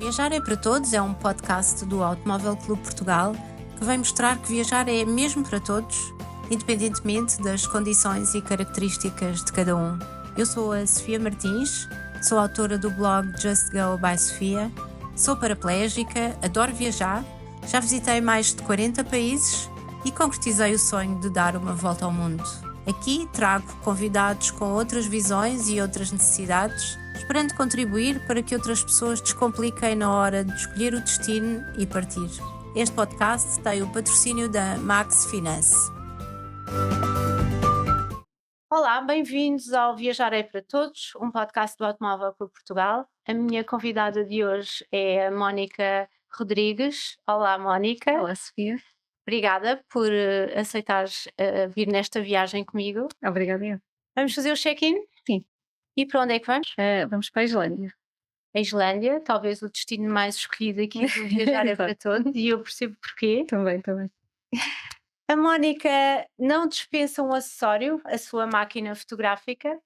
Viajar é para Todos é um podcast do Automóvel Clube Portugal que vem mostrar que viajar é mesmo para todos, independentemente das condições e características de cada um. Eu sou a Sofia Martins, sou autora do blog Just Go by Sofia, sou paraplégica, adoro viajar, já visitei mais de 40 países e concretizei o sonho de dar uma volta ao mundo. Aqui trago convidados com outras visões e outras necessidades, esperando contribuir para que outras pessoas descompliquem na hora de escolher o destino e partir. Este podcast tem o patrocínio da Max Finance. Olá, bem-vindos ao Viajar é para Todos, um podcast do Automóvel Clube Portugal. A minha convidada de hoje é a Mónica Rodrigues. Olá, Mónica. Olá, Sofia. Obrigada por aceitares vir nesta viagem comigo. Obrigada, eu. Vamos fazer o check-in? Sim. E para onde é que vamos? Vamos para a Islândia. A Islândia, talvez o destino mais escolhido aqui do Viajar é para Todos, e eu percebo porquê. Também. A Mónica não dispensa um acessório, a sua máquina fotográfica.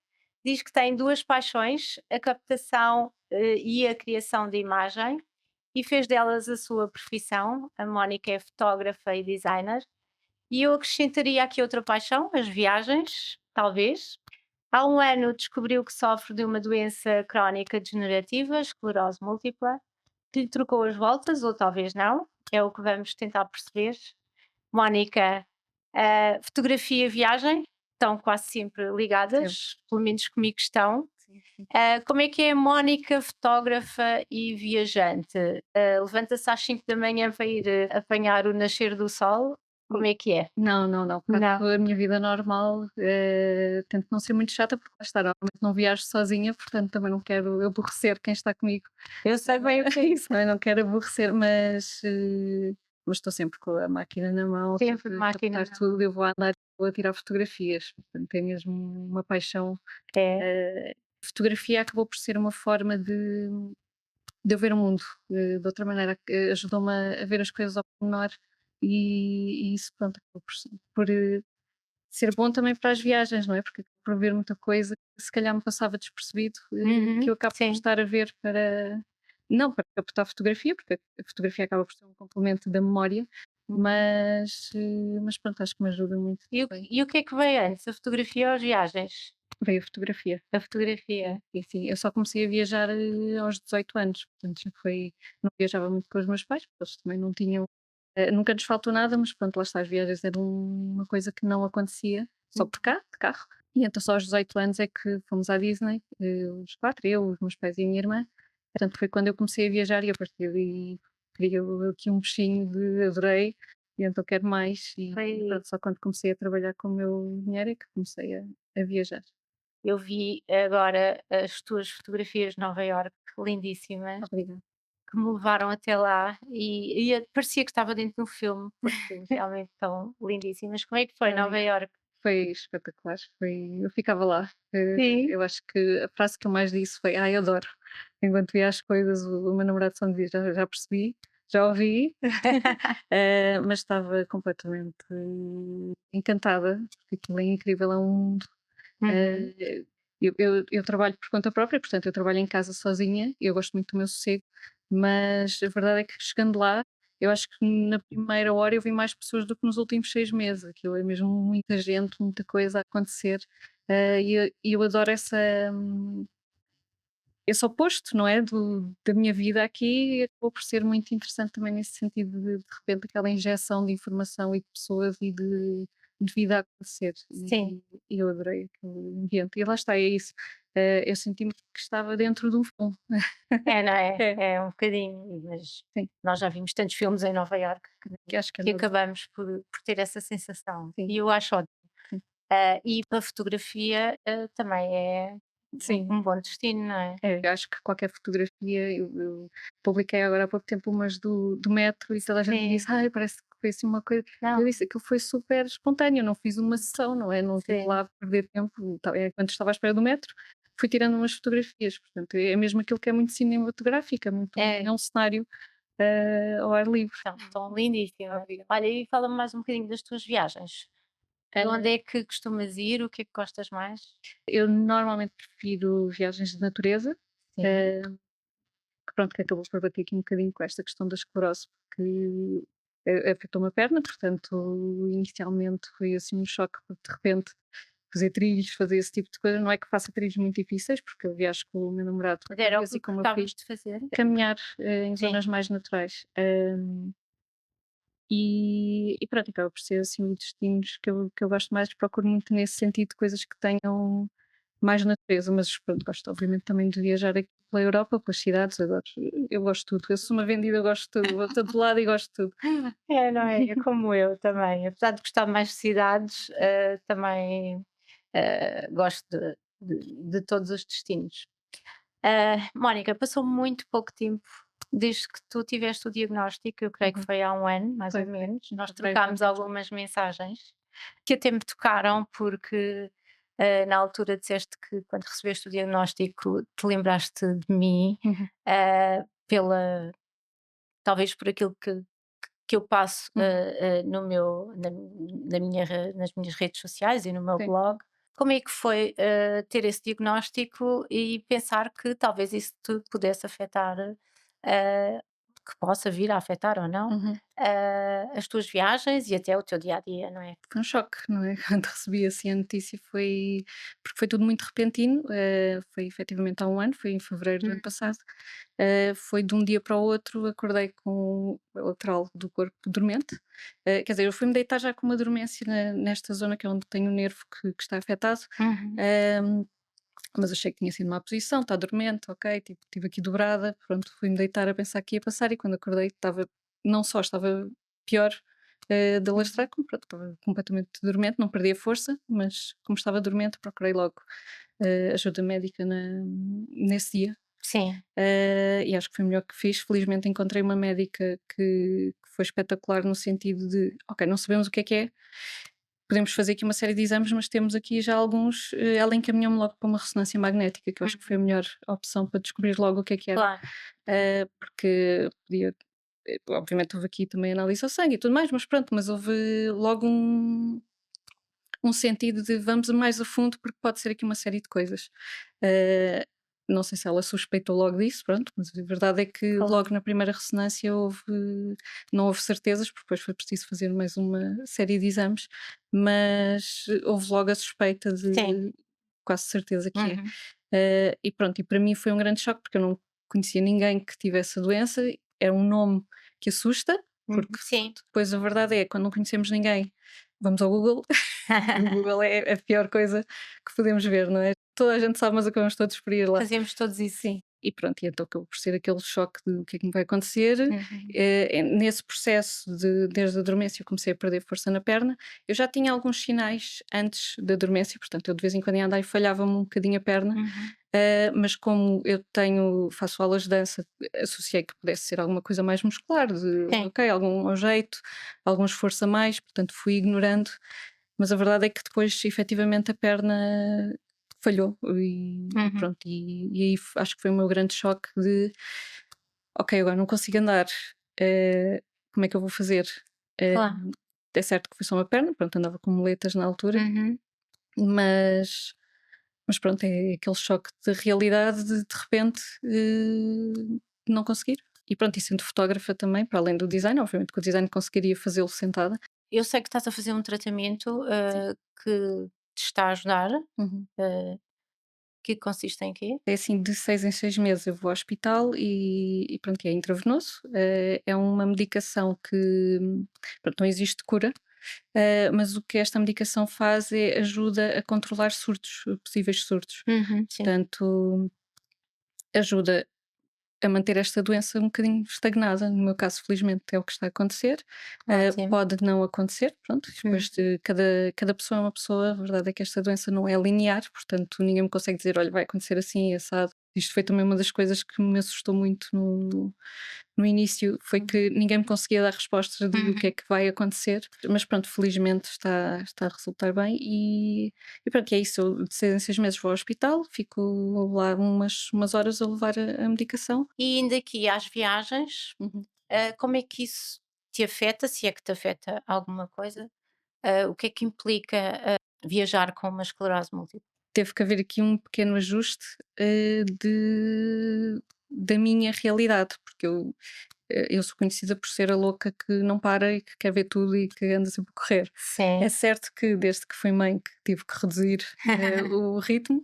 Diz que tem duas paixões, a captação e a criação de imagem, e fez delas a sua profissão. A Mónica é fotógrafa e designer. E eu acrescentaria aqui outra paixão, as viagens, talvez. Há um ano descobriu que sofre de uma doença crónica degenerativa, esclerose múltipla, que lhe trocou as voltas, ou talvez não, é o que vamos tentar perceber. Mónica, fotografia e viagem estão quase sempre ligadas, pelo menos comigo estão. Sim. Como é que é a Mónica, fotógrafa e viajante? Levanta-se às 5 da manhã para ir apanhar o nascer do sol? Como é que é? Não. Portanto, a minha vida normal, tento não ser muito chata, porque lá está, normalmente não viajo sozinha, portanto também não quero aborrecer quem está comigo. Eu sei bem o que é isso. Não quero aborrecer, mas estou sempre com a máquina na mão, Sempre máquina. captar tudo, eu vou andar, vou a tirar fotografias, portanto é mesmo uma paixão. Fotografia acabou por ser uma forma de eu ver o mundo de outra maneira, ajudou-me a ver as coisas ao pormenor e isso, pronto, acabou por ser bom também para as viagens, não é? Porque acabo por ver muita coisa que se calhar me passava despercebido, que eu acabo por estar a ver não para captar fotografia, porque a fotografia acaba por ser um complemento da memória, mas pronto, acho que me ajuda muito. E o que é que veio antes, a fotografia ou as viagens? Veio a fotografia. A fotografia. E sim, eu só comecei a viajar aos 18 anos, portanto já não viajava muito com os meus pais, porque eles também não tinham, nunca nos faltou nada, mas pronto, lá está, as viagens eram uma coisa que não acontecia, só por cá, de carro, e então só aos 18 anos é que fomos à Disney, os quatro, eu, os meus pais e a minha irmã, portanto foi quando eu comecei a viajar e a partir daí queria aqui um bichinho de adorei, e então quero mais, e pronto, só quando comecei a trabalhar com o meu dinheiro é que comecei a viajar. Eu vi agora as tuas fotografias de Nova Iorque, lindíssimas. Obrigada. Que me levaram até lá e parecia que estava dentro de um filme, porque realmente estão lindíssimas. Como é que foi Nova Iorque? Foi espetacular, eu ficava lá. Sim. Eu acho que a frase que eu mais disse foi: "Ai, adoro". Enquanto via as coisas, o meu namorado só me dizia: "Já percebi, já ouvi", mas estava completamente encantada, porque aquilo é incrível, é um mundo. Eu trabalho por conta própria, portanto eu trabalho em casa sozinha, eu gosto muito do meu sossego, mas a verdade é que chegando lá, eu acho que na primeira hora eu vi mais pessoas do que nos últimos 6 meses, aquilo é mesmo muita gente, muita coisa a acontecer, e eu adoro esse oposto, não é, da minha vida aqui, e acabou por ser muito interessante também nesse sentido de repente aquela injeção de informação e de pessoas e de vida a acontecer. Sim. E eu adorei aquele ambiente. E lá está, é isso. Eu senti-me que estava dentro de um filme. Não é? É. É um bocadinho, mas Sim. nós já vimos tantos filmes em Nova Iorque Que acho que que acabamos por ter essa sensação. Sim. E eu acho ótimo. Sim. E para a fotografia também é Sim. um bom destino, não é? Eu acho que qualquer fotografia, eu publiquei agora há pouco tempo umas do metro e toda a gente me disse: "Ai, parece que foi assim uma coisa". Não. Eu disse: "Aquilo foi super espontâneo, não fiz uma sessão, não é? Não estive Sim. lá a perder tempo". Quando estava à espera do metro, fui tirando umas fotografias, portanto, é mesmo aquilo que é muito cinematográfico, é um cenário ao ar livre. Estão lindíssimas. Olha, e fala-me mais um bocadinho das tuas viagens. Onde é que costumas ir? O que é que gostas mais? Eu normalmente prefiro viagens de natureza. Sim. pronto, que acabou por bater aqui um bocadinho com esta questão da esclerose, porque afetou-me a perna, portanto, inicialmente foi assim um choque, porque de repente fazer trilhos, fazer esse tipo de coisa, não é que faça trilhos muito difíceis, porque eu viajo com o meu namorado Mas muitas era o vezes que e com o meu filho, gostavas de fazer? caminhar em Sim. zonas mais naturais. E pronto, acaba por ser assim um dos destinos que eu gosto mais, procuro muito nesse sentido de coisas que tenham mais natureza, mas pronto, gosto obviamente também de viajar aqui pela Europa, pelas cidades, eu gosto de tudo. Eu sou uma vendida, eu gosto de tudo, vou a todo lado e gosto de tudo. É, não é? É como eu também. Apesar de gostar mais de cidades, também gosto de todos os destinos. Mónica, passou muito pouco tempo desde que tu tiveste o diagnóstico, eu creio que Uhum. foi há um ano, mais ou Foi, foi. menos. Nós Fevereiro do ano trocámos passado. algumas mensagens que até me tocaram, porque na altura disseste que quando recebeste o diagnóstico te lembraste de mim, Uhum, pela, talvez por aquilo que eu passo uhum, no meu, nas minhas redes sociais e no meu sim. blog. Como é que foi ter esse diagnóstico e pensar que talvez isso te pudesse afetar, que possa vir a afetar ou não, Uhum. as tuas viagens e até o teu dia a dia, não é? Foi um choque, não é? Quando recebi assim a notícia foi porque foi tudo muito repentino, foi efetivamente há um ano, foi em fevereiro do ano Hum. passado, foi de um dia para o outro, acordei com o lateral do corpo dormente, quer dizer, eu fui-me deitar já com uma dormência nesta zona que é onde tenho o nervo que está afetado, Uhum. hã, mas achei que tinha sido má posição, está dormente, ok, tipo, estive aqui dobrada, pronto, fui-me deitar a pensar que ia passar e quando acordei estava, não só estava pior, de Uhum. lastrar, como pronto, estava completamente dormente, não perdia força, mas como estava dormente procurei logo, ajuda médica nesse dia, Sim. e acho que foi o melhor que fiz. Felizmente encontrei uma médica que foi espetacular no sentido de: "Ok, não sabemos o que é, podemos fazer aqui uma série de exames, mas temos aqui já alguns", ela encaminhou-me logo para uma ressonância magnética, que eu acho que foi a Uhum. melhor opção para descobrir logo o que era. Claro. Porque podia obviamente houve aqui também análise ao sangue e tudo mais, mas pronto, mas houve logo um sentido de vamos mais a fundo porque pode ser aqui uma série de coisas. Eh, não sei se ela suspeitou logo disso, pronto, mas a verdade é que logo Claro. na primeira ressonância não houve certezas, porque depois foi preciso fazer mais uma série de exames, mas houve logo a suspeita Sim. de quase certeza que é. Uhum. E pronto, e para mim foi um grande choque porque eu não conhecia ninguém que tivesse a doença, é um nome que assusta, Uhum. porque Sim. depois a verdade é, quando não conhecemos ninguém, vamos ao Google. O Google é a pior coisa que podemos ver, não é? Toda a gente sabe, mas acabamos todos por ir lá. Fazemos todos isso. Sim. E pronto, e então acabou por ser aquele choque de o que é que me vai acontecer. Uhum. Nesse processo desde a dormência eu comecei a perder força na perna. Eu já tinha alguns sinais antes da dormência, portanto eu de vez em quando ia andar e falhava-me um bocadinho a perna, Uhum. mas como faço aulas de dança, associei que pudesse ser alguma coisa mais muscular, de Sim. ok, algum ao jeito, algum esforço a mais, portanto fui ignorando, mas a verdade é que depois efetivamente a perna falhou e Uhum. pronto, e aí acho que foi o meu grande choque de ok, agora não consigo andar, como é que eu vou fazer? Eh, Claro. é certo que foi só uma perna, pronto, andava com muletas na altura, Uhum. mas pronto, é aquele choque de realidade de repente, não conseguir. E pronto, e sendo fotógrafa também, para além do design, obviamente que o design conseguiria fazê-lo sentada. Eu sei que estás a fazer um tratamento, Sim. que te está a ajudar, Uhum. eh, que consiste em quê? É assim, de 6 em 6 meses eu vou ao hospital e pronto, é intravenoso. É uma medicação que, pronto, não existe cura, mas o que esta medicação faz é ajuda a controlar surtos, possíveis surtos. Uhum, sim. Portanto, ajuda a manter esta doença um bocadinho estagnada. No meu caso, felizmente, é o que está a acontecer. Ótimo. Pode não acontecer, pronto, Hum. depois de cada pessoa é uma pessoa. A verdade é que esta doença não é linear, portanto, ninguém me consegue dizer, olha, vai acontecer assim, assado. Isto foi também uma das coisas que me assustou muito no início, foi que ninguém me conseguia dar respostas de o que é Uhum. que vai acontecer, mas pronto, felizmente está a resultar bem e pronto, é isso. Eu de 6 em 6 meses vou ao hospital, fico lá umas horas a levar a medicação. E indo aqui às viagens, Uhum. como é que isso te afeta, se é que te afeta alguma coisa? O que é que implica, viajar com uma esclerose múltipla? Teve que haver aqui um pequeno ajuste, de da minha realidade, porque eu sou conhecida por ser a louca que não para e que quer ver tudo e que anda sempre a correr. É Sim. certo que desde que fui mãe que tive que reduzir o ritmo,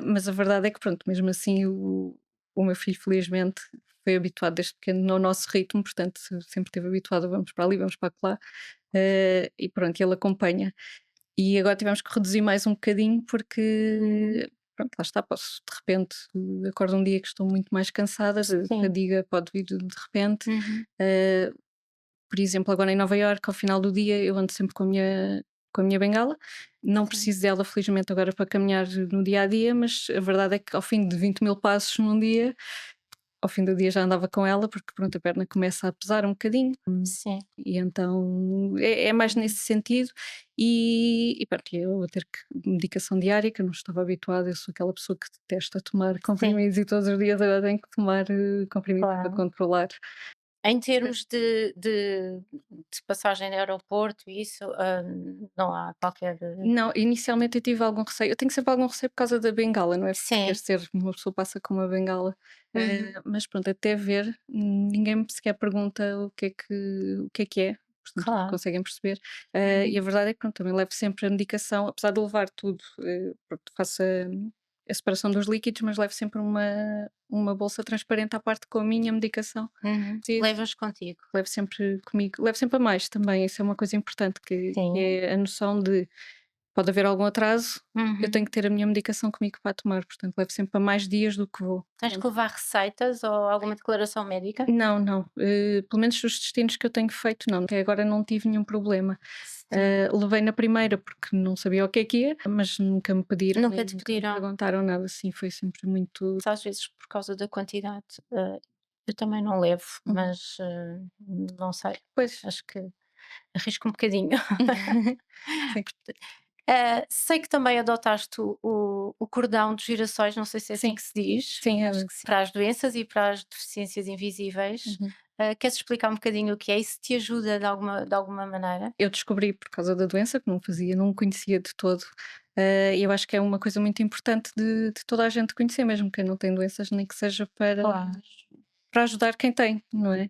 mas a verdade é que pronto, mesmo assim o meu filho felizmente foi habituado desde pequeno ao nosso ritmo, portanto sempre esteve habituado a vamos para ali, vamos para lá, e pronto, ele acompanha. E agora tivemos que reduzir mais um bocadinho porque, pronto, lá está, posso de repente, acordo um dia que estou muito mais cansada, a Sim. fadiga pode vir de repente. Uhum. Eh, por exemplo, agora em Nova Iorque, ao final do dia, eu ando sempre com a minha bengala. Não Sim. preciso dela, felizmente, agora para caminhar no dia a dia, mas a verdade é que ao fim de 20.000 passos num dia, ao fim do dia já andava com ela, porque pronto, a perna começa a pesar um bocadinho. Sim. E então é mais nesse sentido, e pronto, eu a ter que medicação diária, que eu não estava habituada, eu sou aquela pessoa que detesta tomar Sim, comprimidos e todos os dias agora tenho que tomar comprimidos para claro. controlar. Em termos de passagem de aeroporto e isso, não há qualquer Não, inicialmente eu tive algum receio, eu tenho sempre algum receio por causa da bengala, não é por querer sim. ser uma pessoa passa com uma bengala, Uhum. mas pronto, até ver, ninguém me sequer pergunta o que é, portanto Claro. conseguem perceber, e Uhum. a verdade é que pronto, também levo sempre a medicação, apesar de levar tudo, pronto, faço a separação dos líquidos, mas levo sempre uma bolsa transparente à parte com a minha medicação, Uhum. preciso, Levas contigo? levo sempre comigo, levo sempre a mais também, isso é uma coisa importante que Sim. é a noção de pode haver algum atraso, eu tenho Uhum. que ter a minha medicação comigo para tomar, portanto levo sempre a mais dias do que vou. Tens que levar receitas ou alguma declaração médica? Não, não, pelo menos os destinos que eu tenho feito não, até agora não tive nenhum problema. Sim. Levei na primeira porque não sabia o que é, mas nunca me pediram Nunca nem te nunca me pediram? perguntaram nada, assim, foi sempre muito Às vezes por causa da quantidade, eu também não levo, uhum. mas, não sei, Pois. acho que arrisco um bocadinho. Sim, Sei que também adotaste o cordão dos girassóis, não sei se é assim sim, que se diz, sim, acho que sim, para as doenças e para as deficiências invisíveis. uhum. Queres explicar um bocadinho o que é e se te ajuda de alguma maneira? Eu descobri por causa da doença, que não fazia, não conhecia de todo. E eu acho que é uma coisa muito importante de toda a gente conhecer, mesmo quem não tem doenças, nem que seja Claro. para ajudar quem tem, não é?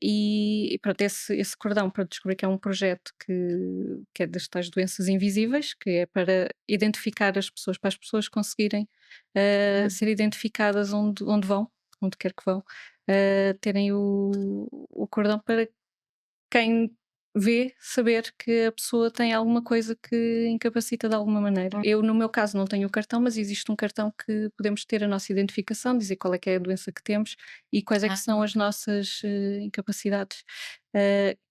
E pronto, esse cordão, para descobrir que é um projeto que é das tais doenças invisíveis, que é para identificar as pessoas, para as pessoas conseguirem Hum. ser identificadas onde vão, onde quer que vão, terem o cordão para quem vê, saber que a pessoa tem alguma coisa que incapacita de alguma maneira. Hum. Eu, no meu caso, não tenho o cartão, mas existe um cartão que podemos ter a nossa identificação, dizer qual é que é a doença que temos e quais é que são as Ok. nossas incapacidades,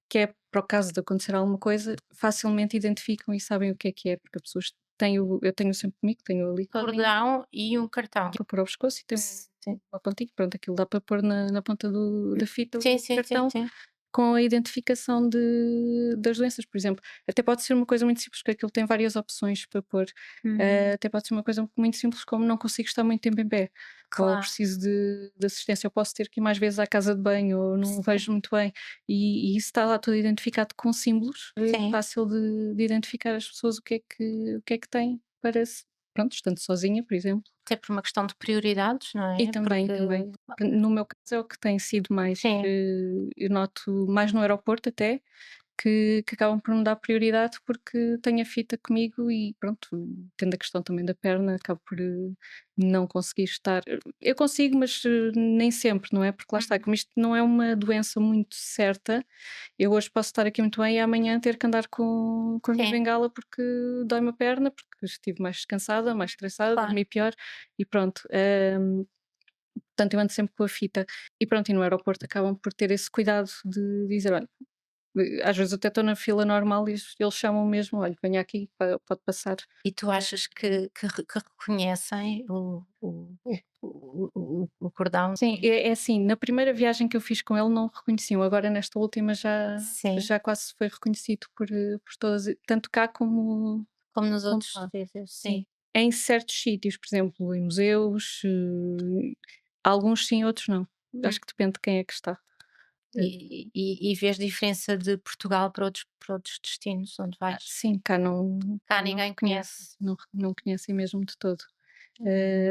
que é para o caso de acontecer alguma coisa, facilmente identificam e sabem o que é, porque as pessoas têm eu tenho sempre comigo, tenho ali colinho Cordão e um cartão. para pôr ao pescoço e tem Sim. uma pontinha, pronto, aquilo dá para pôr na ponta da fita Sim, o sim, sim, cartão sim. com a identificação das doenças, por exemplo. Até pode ser uma coisa muito simples, porque aquilo tem várias opções para pôr. Uhum. Até pode ser uma coisa muito simples, como não consigo estar muito tempo em pé, ou Claro. preciso de assistência, ou posso ter que ir mais vezes à casa de banho, ou não vejo muito bem. E isso está lá tudo identificado com símbolos. É Sim. fácil de identificar as pessoas o que é que têm para se. Pronto, estando sozinha, por exemplo. Até por uma questão de prioridades, não E é? também, Porque também. No meu caso é o que tem sido mais, sim. eu noto mais no aeroporto até, que acabam por me dar prioridade porque tenho a fita comigo e pronto, tendo a questão também da perna, acabo por não conseguir estar. Eu consigo, mas nem sempre, não é? Porque lá está, Uhum. como isto não é uma doença muito certa, eu hoje posso estar aqui muito bem e amanhã ter que andar com a minha Sim, bengala porque dói-me a perna, porque estive mais descansada, mais estressada, claro. dormi pior e pronto. Portanto, eu ando sempre com a fita. E pronto, e no aeroporto acabam por ter esse cuidado de dizer: "Olha", às vezes eu até estou na fila normal e eles chamam mesmo: "Olha, venha aqui, pode passar". E tu achas que reconhecem o cordão? Sim, é assim, na primeira viagem que eu fiz com ele não reconheciam, agora nesta última Sim, já quase foi reconhecido por todas, tanto cá como nos como outros lá. sítios, sim. Sim. Em certos sítios, por exemplo, em museus, alguns sim, outros não. Hum. Acho que depende de quem é que está. E vês diferença de Portugal para outros destinos onde vais? Sim, cá Cá não ninguém reconhecem, conhece. não conhecem mesmo de todo.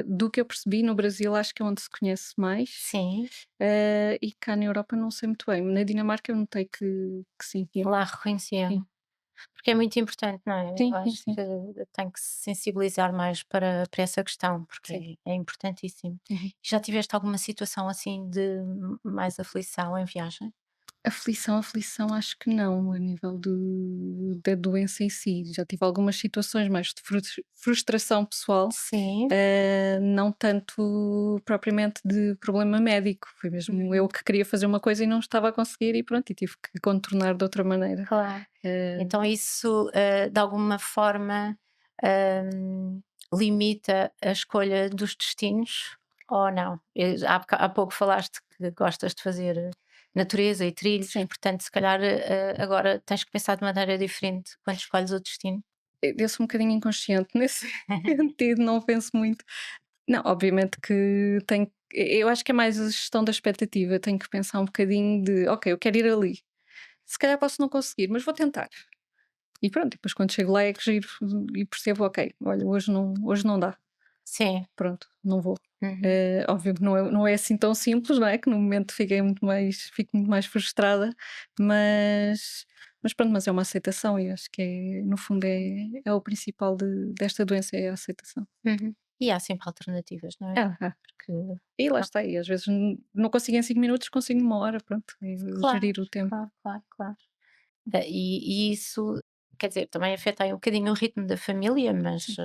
Do que eu percebi, no Brasil acho que é onde se conhece mais, Sim, e cá na Europa não sei muito bem. Na Dinamarca eu notei que sim, que lá sim. reconheciam. Porque é muito importante, não é? Sim, Eu sim, acho sim. que tem que se sensibilizar mais para essa questão, porque Sim. é importantíssimo. Uhum. Já tiveste alguma situação assim de mais aflição em viagem? Aflição, aflição, acho que não, a nível da doença em si. Já tive algumas situações mais de frustração pessoal, Sim. não tanto propriamente de problema médico. Foi mesmo eu Uhum. que queria fazer uma coisa e não estava a conseguir e pronto, e tive que contornar de outra maneira. Claro. Eh, Então isso, de alguma forma, hum, limita a escolha dos destinos ou não? Há pouco falaste que gostas de fazer natureza e trilhos, sim, portanto, se calhar, agora tens que pensar de maneira diferente quando escolhes o destino. eu sou um bocadinho inconsciente nesse sentido, não penso muito. Não, obviamente que tenho. Eu acho que é mais a gestão da expectativa. Tenho que pensar um bocadinho de, ok, eu quero ir ali. Se calhar posso não conseguir, mas vou tentar. E pronto, depois quando chego lá é que giro e percebo, ok, olha, hoje não dá, Sim. pronto, não vou. Uhum. Óbvio que não é assim tão simples, não é? Que no momento fico muito mais frustrada, mas, mas pronto, mas é uma aceitação e acho que no fundo é o principal desta doença, é a aceitação. Uhum. E há sempre alternativas, não é? Ah. Porque E lá não, está, e às vezes não consigo em 5 minutos, consigo numa hora, pronto, é claro, gerir o tempo. claro, claro, claro. E isso, quer dizer, também afeta aí um bocadinho o ritmo da família, mas,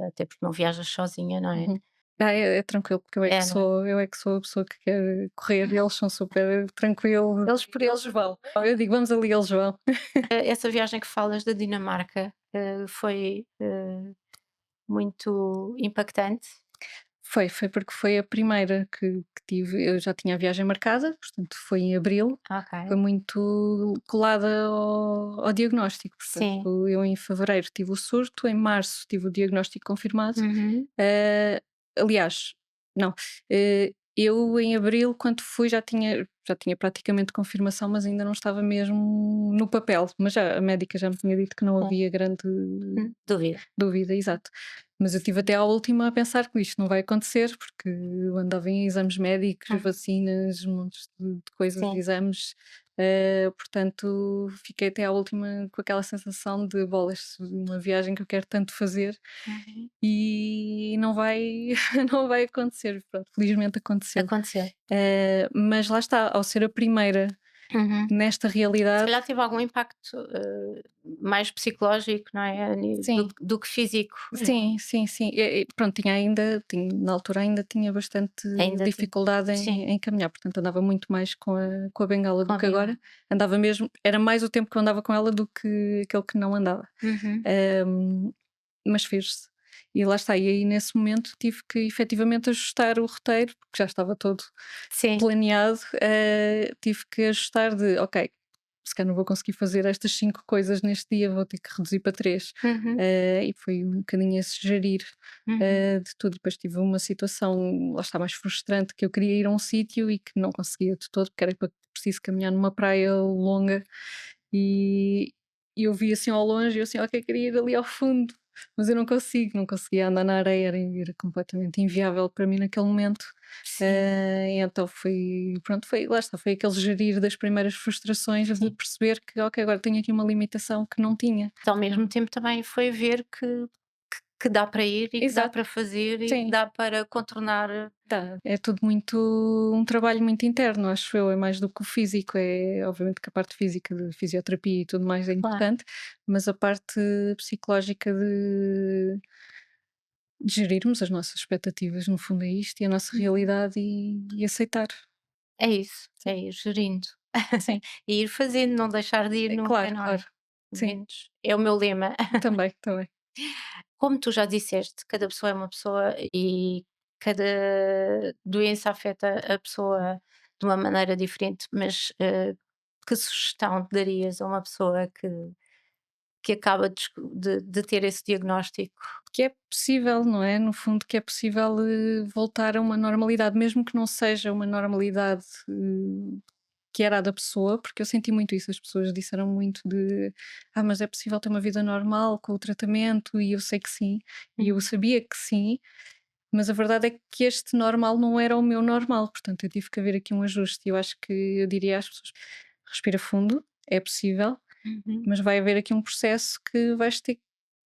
até porque não viajas sozinha, não é? Uhum. É tranquilo, porque É, não é? eu é que sou a pessoa que quer correr e eles são super tranquilos, eles por eles vão. Eu digo: "Vamos ali", eles vão. Essa viagem que falas da Dinamarca, foi, muito impactante? Foi porque foi a primeira que tive. Eu já tinha a viagem marcada, portanto foi em abril, foi Ok. muito colada ao diagnóstico, Sim. portanto eu em fevereiro tive o surto, em março tive o diagnóstico confirmado. Uhum. Aliás, não, eu em abril quando fui já tinha praticamente confirmação, mas ainda não estava mesmo no papel, mas já a médica já me tinha dito que não Sim. havia grande Dúvida. dúvida, exato. Mas eu estive até à última a pensar que isto não vai acontecer, porque eu andava em exames médicos, Uhum. vacinas, montes de coisas, de Sim. exames, portanto fiquei até à última com aquela sensação de bolas, uma viagem que eu quero tanto fazer Uhum. e não vai, não vai acontecer. Pronto, felizmente aconteceu. Aconteceu. Mas lá está, ao ser a primeira Uhum. nesta Se realidade, calhar teve algum impacto, mais psicológico, não é, a ni sim. do que físico. Sim, sim, sim. Pronto, na altura ainda tinha bastante Ainda tem. dificuldade Sim, em caminhar, portanto andava muito mais com a bengala do que combina. agora. Andava mesmo, era mais o tempo que eu andava com ela do que aquele que não andava. Uhum. Ahm, mas fez-se. E lá está, e aí nesse momento tive que efetivamente ajustar o roteiro, porque já estava todo Sim. planeado, tive que ajustar de, ok, se calhar não vou conseguir fazer estas 5 coisas neste dia, vou ter que reduzir para 3. Uhum. E foi um bocadinho esse gerir, Uhum. de tudo. Depois tive uma situação, lá está, mais frustrante, que eu queria ir a um sítio e que não conseguia de todo, porque era preciso caminhar numa praia longa e e eu vi assim ao longe e eu assim: "Ok, queria ir ali ao fundo", mas eu não consigo, não conseguia andar na areia, era completamente inviável para mim naquele momento. Sim, E então foi pronto, foi lá está, foi aquele gerir das primeiras frustrações de sim. perceber que: "Ok, agora tenho aqui uma limitação que não tinha". Ao mesmo tempo também foi ver que dá para ir e que dá Exato, para fazer e que sim, dá para contornar. tá. É tudo muito um trabalho muito interno, acho eu, é mais do que o físico, é obviamente que a parte física de fisioterapia e tudo mais é Claro. importante, mas a parte psicológica de gerirmos as nossas expectativas, no fundo é isto, e a nossa Uhum. realidade e aceitar. É isso, Sim, é ir gerindo. sim, E ir fazendo, não deixar de ir nunca, claro, não é? claro. Pelo Sim, menos é o meu lema. também, também. Como tu já disseste, cada pessoa é uma pessoa e cada doença afeta a pessoa de uma maneira diferente, mas, que sugestão darias a uma pessoa que acaba de ter esse diagnóstico? Que é possível, não é? No fundo, que é possível voltar a uma normalidade, mesmo que não seja uma normalidade que era a da pessoa, porque eu senti muito isso. As pessoas disseram muito de mas é possível ter uma vida normal com o tratamento, e eu sei que sim, e eu sabia que sim, mas a verdade é que este normal não era o meu normal, portanto eu tive que haver aqui um ajuste. E eu acho que eu diria às pessoas: respira fundo, é possível, Uhum. mas vai haver aqui um processo que vais ter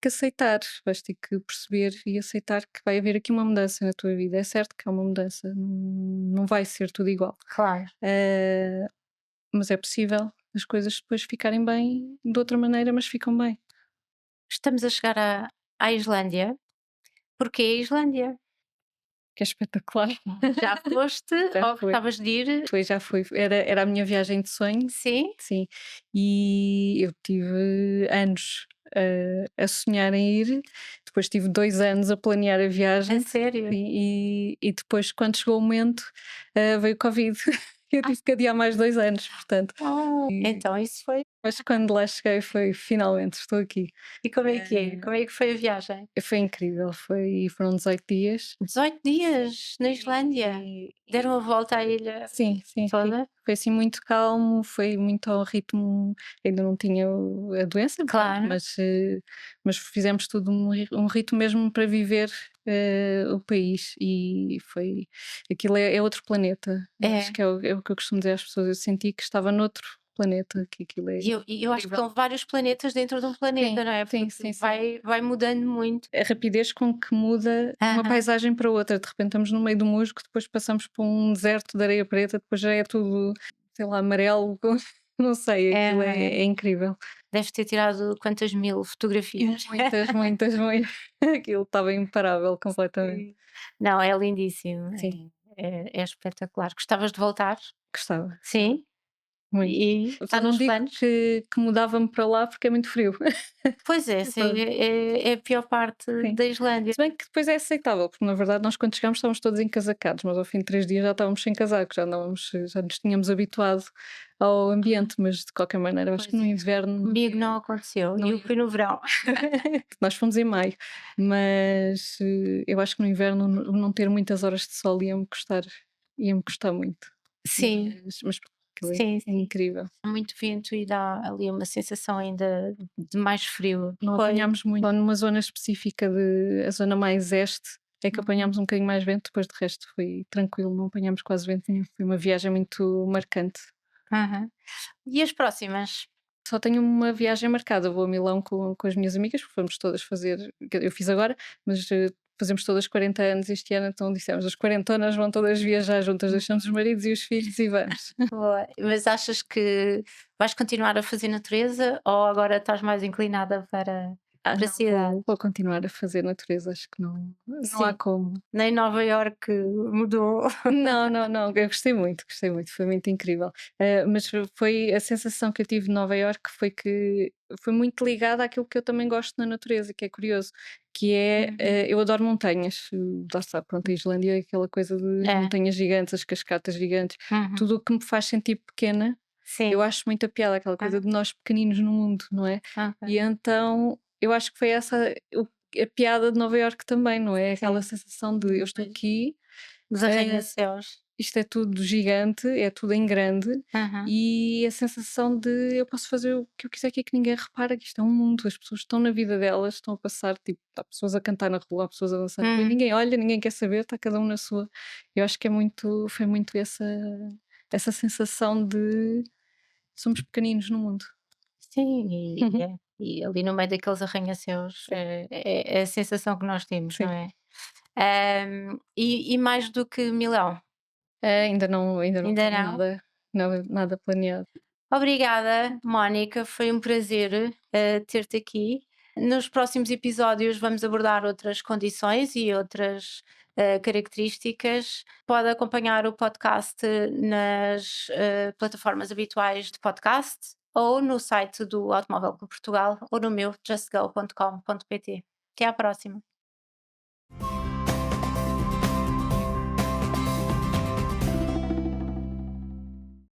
que aceitar, vais ter que perceber e aceitar que vai haver aqui uma mudança na tua vida. É certo que há uma mudança, não vai ser tudo igual, Claro. eh, mas é possível as coisas depois ficarem bem de outra maneira, mas ficam bem. Estamos a chegar à Islândia. Porquê a Islândia? Que é espetacular. Já foste Já ou foi. gostavas de ir? Já foi. Era a minha viagem de sonho, Sim? sim. E eu tive anos a sonhar em ir, depois tive 2 anos a planear a A viagem, sério? e depois, quando chegou o momento, veio o Covid. Eu Ah, tive que adiar mais 2 anos, portanto. então isso foi. Mas quando lá cheguei foi: "Finalmente estou aqui". E como é que é? Como é que foi a viagem? Foi incrível, foram 18 dias. 18 dias na Islândia. E Deram a volta à ilha sim, sim, sim. toda? Foi assim muito calmo, foi muito ao ritmo. Ainda não tinha a doença, pronto, Claro. mas fizemos tudo um ritmo mesmo para viver, o país, e foi aquilo é outro planeta. Eu acho É. que é o que eu costumo dizer às pessoas. Eu senti que estava noutro planeta, que aquilo é E eu acho que incrível. são vários planetas dentro de um planeta, Sim, não é? sim, Porque sim, sim. vai mudando muito. A rapidez com que muda uma Aham. paisagem para outra. De repente estamos no meio do musgo, depois passamos por um deserto de areia preta, depois já é tudo, sei lá, amarelo, não sei, É, aquilo não é, é? é incrível. Deves ter tirado quantas mil fotografias? Muitas, muitas, muitas. Aquilo estava imparável completamente. Sim. Não, é lindíssimo. Sim, É espetacular. Gostavas de voltar? gostava, Sim? muito. E Só está não nos digo planos? que mudava-me para lá porque é muito frio. Pois é, essa Pronto, é a pior parte sim. da Islândia. Se bem que depois é aceitável, porque na verdade nós, quando chegámos, estávamos todos encasacados, mas ao fim de 3 dias já estávamos sem casaco, já nos tínhamos habituado ao ambiente, mas de qualquer maneira eu acho que Pois no é. inverno Comigo não aconteceu. não Eu ia. fui no verão. Nós fomos em maio, mas eu acho que no inverno não ter muitas horas de sol ia-me custar muito. Sim, Mas pronto, aquilo sim, é sim. incrível. Há muito vento e dá ali uma sensação ainda de mais frio. Não Pois. apanhámos muito, só numa zona específica, a zona mais este, é que apanhámos um bocadinho mais vento, depois de resto foi tranquilo, não apanhámos quase vento nenhum. Foi uma viagem muito marcante. Aham. E as próximas? Só tenho uma viagem marcada, vou a Milão com as minhas amigas, porque fomos todas fazer, eu fiz agora, mas fazemos todas 40 anos este ano, então dissemos: as quarentonas vão todas viajar juntas, deixamos os maridos e os filhos e vamos. Boa. Mas achas que vais continuar a fazer natureza ou agora estás mais inclinada para a Não, cidade? vou continuar a fazer natureza, acho que não há Sim, como. nem Nova Iorque mudou. Não, não, não, eu gostei muito, foi muito incrível. Mas foi a sensação que eu tive de Nova Iorque, foi que foi muito ligada àquilo que eu também gosto na natureza, que é curioso, que é, Uhum. eu adoro montanhas. Lá está, pronto, a Islândia é aquela coisa de É. montanhas gigantes, as cascatas gigantes, Uhum. tudo o que me faz sentir pequena. Sim. Eu acho muita piada aquela coisa Ah, de nós pequeninos no mundo, não é? E ok. então eu acho que foi essa a piada de Nova Iorque também, não é? Aquela Sim. sensação de eu estou aqui. Os eh, arranha-céus. Isto é tudo gigante, é tudo em grande, Aham. e a sensação de eu posso fazer o que eu quiser aqui, que ninguém repara que isto é um mundo, as pessoas estão na vida delas, estão a passar, tipo, há pessoas a cantar na rua, há pessoas a dançar na rua, e Uhum. ninguém olha, ninguém quer saber, está cada um na sua. Eu acho que foi muito essa sensação de somos pequeninos no mundo. Sim, e ali no meio daqueles arranha-céus Sim, é a sensação que nós temos, não sim. é? E mais do que Milão? Ainda não Ainda tenho não? nada planeado. Obrigada, Mónica, foi um prazer, ter-te aqui. Nos próximos episódios vamos abordar outras condições e outras, características. Pode acompanhar o podcast nas, plataformas habituais de podcast ou no site do Automóvel Clube Portugal ou no meu justgo.com.pt. Até à próxima.